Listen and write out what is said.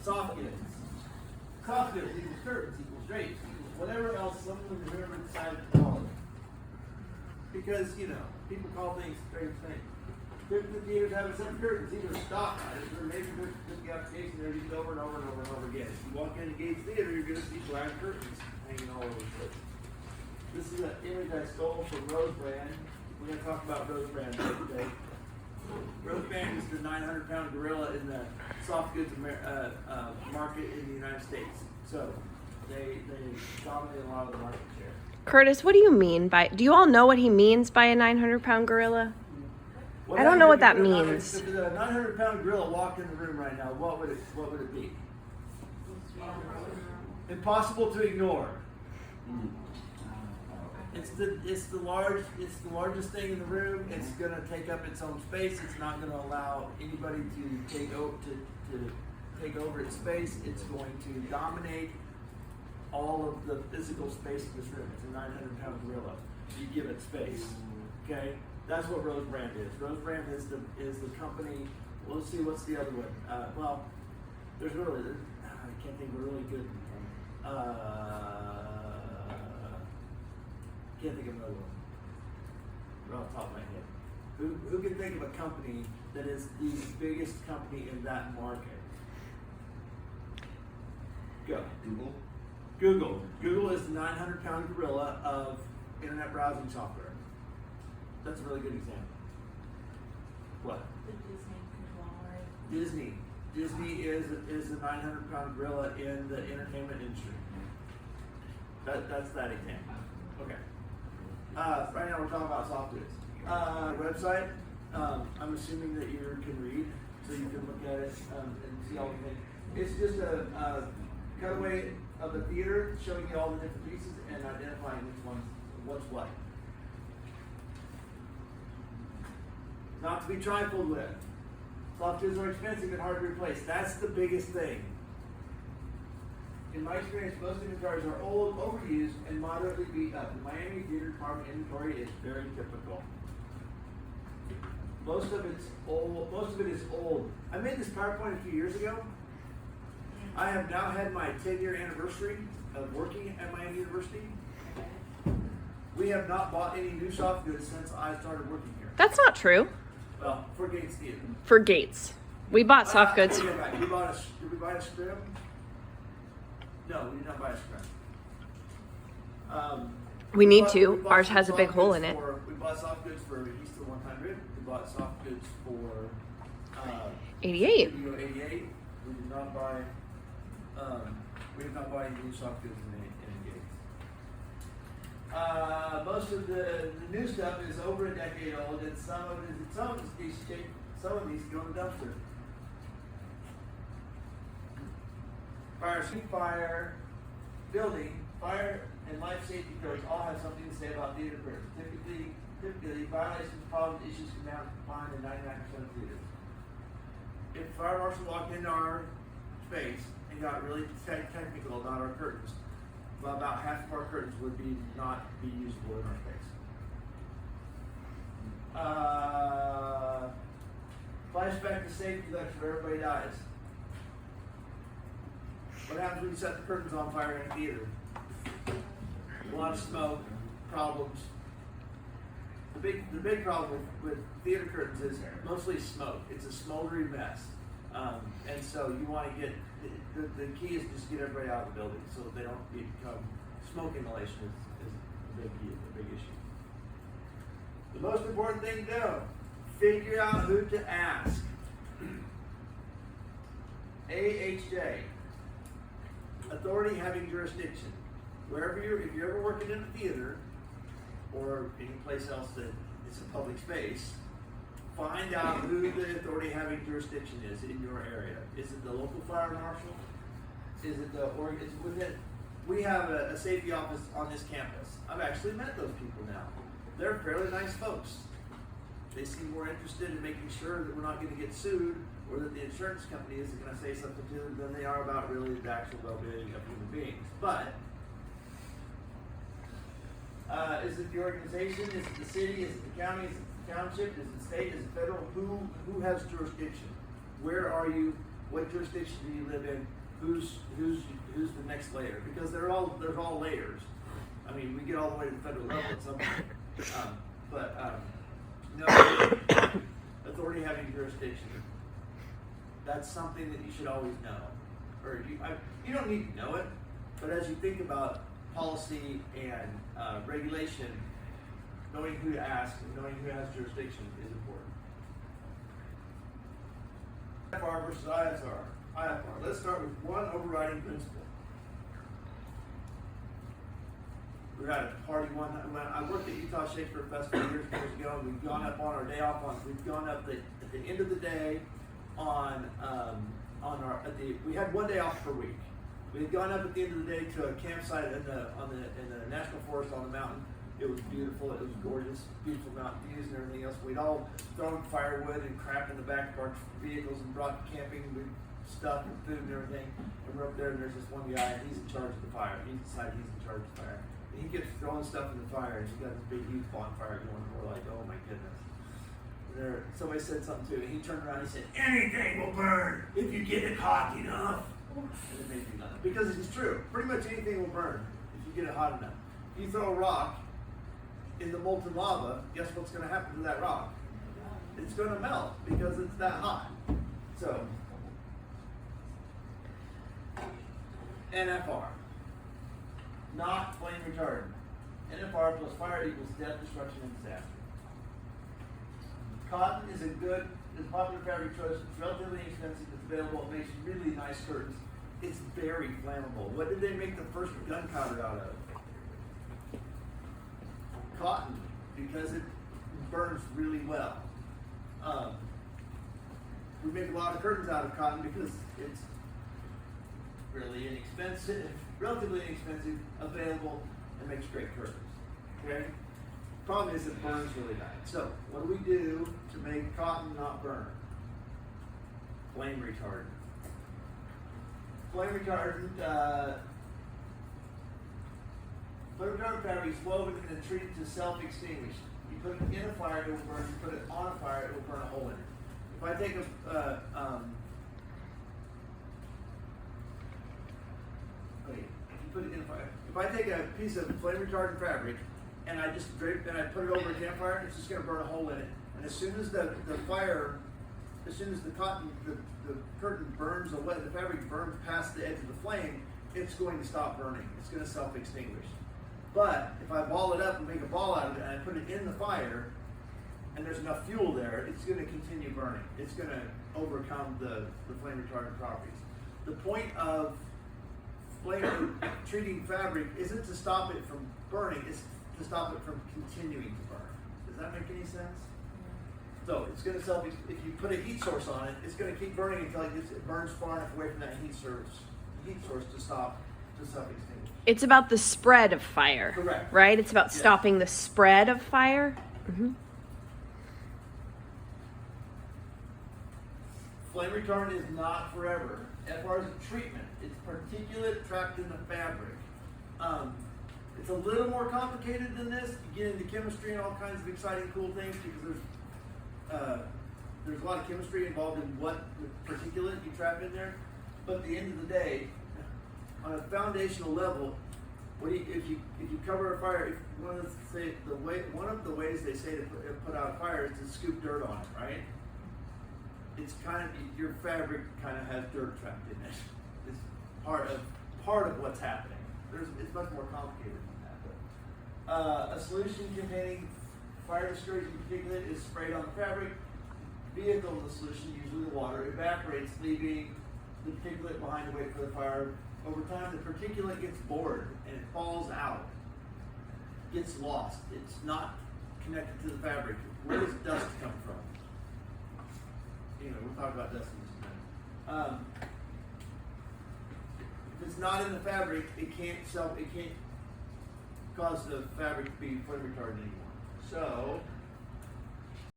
Soft goods. Soft goods equals curtains, equals drapes, equals whatever else someone remember decided to call it. Because, you know, people call things strange things. The theaters have some curtains, either stock items or maybe there's just the application there used over and over and over and over again. If you walk into Gates Theater, you're going to see black curtains hanging all over the place. This is an image I stole from Rose Brand. We're going to talk about Rose Brand today. Rose Brand is the 900-pound gorilla in the soft goods market in the United States. So they dominate a lot of the market share. Curtis, what do you mean by, do you all know what he means by a 900-pound gorilla? I don't know what that means. If a 900-pound gorilla walked in the room right now, what would it be? Impossible to ignore. It's the largest thing in the room. It's going to take up its own space. It's not going to allow anybody to take over its space. It's going to dominate all of the physical space of this room. It's a 900-pound gorilla. You give it space. Okay, that's what Rose Brand is. Rose Brand is the company. Well, let's see what's the other one. Well, there's really I can't think of a really good. Can't think of another one. Right off the top of my head. Who can think of a company that is the biggest company in that market? Go. Google is the 900-pound gorilla of internet browsing software. That's a really good example. What? The Disney conglomerate. Disney is the 900-pound gorilla in the entertainment industry. That's that example. Okay. Right now we're talking about soft goods. Website. I'm assuming that you can read, so you can look at it and see all the things. It's just a cutaway of the theater, showing you all the different pieces and identifying what's what. Not to be trifled with. Soft goods are expensive and hard to replace. That's the biggest thing. In my experience, most inventories are old, overused, and moderately beat up. The Miami Theater Department inventory is very typical. Most of it is old. I made this PowerPoint a few years ago. I have now had my 10-year anniversary of working at Miami University. We have not bought any new soft goods since I started working here. That's not true. Well, for Gates Theater. For Gates. We bought soft goods. Did we buy a scrim? No, we did not buy a scrim. We need to. We bought Ours some has a soft big hole goods in it. We bought soft goods for Easter 100. We bought soft goods for 88. Studio 88. We did not buy. We did not buy any new soft goods in Gates. Most of the new stuff is over a decade old, and some of these go in the dumpster. Fire, building, fire, and life safety codes all have something to say about theater curtains. Typically, violations, problems, issues can now find in 99% of theaters. If the fire marshal walked into our space and got really technical about our curtains, well, about half of our curtains would not be usable in our space. Flashback to safety lecture, everybody dies. What happens when you set the curtains on fire in a theater? A lot of smoke, problems. The big problem with theater curtains is mostly smoke. It's a smoldery mess. And so you want to get, the key is just get everybody out of the building so that they don't become, smoke inhalation is a big issue. The most important thing to do, figure out who to ask. AHJ. Authority having jurisdiction. If you're ever working in a theater or any place else that is a public space, find out who the authority having jurisdiction is in your area. Is it the local fire marshal? Is it we have a safety office on this campus. I've actually met those people now. They're fairly nice folks. They seem more interested in making sure that we're not going to get sued or that the insurance company isn't going to say something to them than they are about really the actual well-being of human beings. But is it the organization? Is it the city? Is it the county? Is it the township? Is it the state? Is it federal? Who has jurisdiction? Where are you what jurisdiction do you live in, who's the next layer, because there's all layers. I mean, we get all the way to the federal level at some point. No, authority having jurisdiction. That's something that you should always know. Or you don't need to know it, but as you think about policy and regulation, knowing who to ask and knowing who has jurisdiction is important. IFR versus ISR. IFR. Let's start with one overriding principle. We had a party one night when I worked at Utah Shakespeare Festival years ago, and we've gone up on our day off we've gone up at the end of the day we had one day off per week. We had gone up at the end of the day to a campsite in the national forest on the mountain. It was beautiful, it was gorgeous, beautiful mountain views and everything else. We'd all thrown firewood and crap in the back of our vehicles and brought camping stuff and food and everything. And we're up there and there's this one guy, and he's in charge of the fire. He decided he's in charge of the fire. And he gets throwing stuff in the fire, and he's got this big huge bonfire going, and we're like, oh my goodness. Somebody said something to him, and he turned around and he said, anything will burn if you get it hot enough. And it made me laugh. Because it's true. Pretty much anything will burn if you get it hot enough. If you throw a rock in the molten lava, guess what's going to happen to that rock? It's going to melt because it's that hot. So, NFR. Not flame retardant. NFR plus fire equals death, destruction, and disaster. Cotton is a popular fabric choice. It's relatively inexpensive. It's available. It makes really nice curtains. It's very flammable. What did they make the first gunpowder out of? Cotton, because it burns really well. We make a lot of curtains out of cotton because it's really inexpensive, relatively inexpensive, available, and makes great curtains. Okay? Problem is it burns really bad. So, what do we do to make cotton not burn? Flame retardant. Flame retardant fabric is woven and then treated to self-extinguish. You put it in a fire, it will burn. You put it on a fire, it will burn a hole in it. If I take if I take a piece of flame retardant fabric and I just drape and I put it over a campfire, it's just going to burn a hole in it. And as soon as the curtain burns away, the fabric burns past the edge of the flame, it's going to stop burning. It's going to self-extinguish. But if I ball it up and make a ball out of it and I put it in the fire and there's enough fuel there, it's going to continue burning. It's going to overcome the flame retardant properties. The point of treating fabric isn't to stop it from burning, it's to stop it from continuing to burn. Does that make any sense? So it's going to if you put a heat source on it, it's going to keep burning until it burns far enough away from that heat source to stop to self-extinguish. It's about the spread of fire. Correct. Right? It's about stopping the spread of fire. Mm-hmm. Flame retardant is not forever. FR is a treatment. It's particulate trapped in the fabric. It's a little more complicated than this. You get into chemistry and all kinds of exciting, cool things because there's a lot of chemistry involved in what particulate you trap in there. But at the end of the day, on a foundational level, if you cover a fire, one of the ways they say to put out a fire is to scoop dirt on it, right? It's kind of, your fabric kind of has dirt trapped in it. It's part of what's happening. It's much more complicated than that. But, a solution containing fire discouraging particulate is sprayed on the fabric. Vehicle of the solution, usually the water, evaporates, leaving the particulate behind to wait for the fire. Over time, the particulate gets bored and it falls out, gets lost. It's not connected to the fabric. Where does dust come from? We'll talk about dust in just a minute. If it's not in the fabric, it can't cause the fabric to be flame retardant anymore. So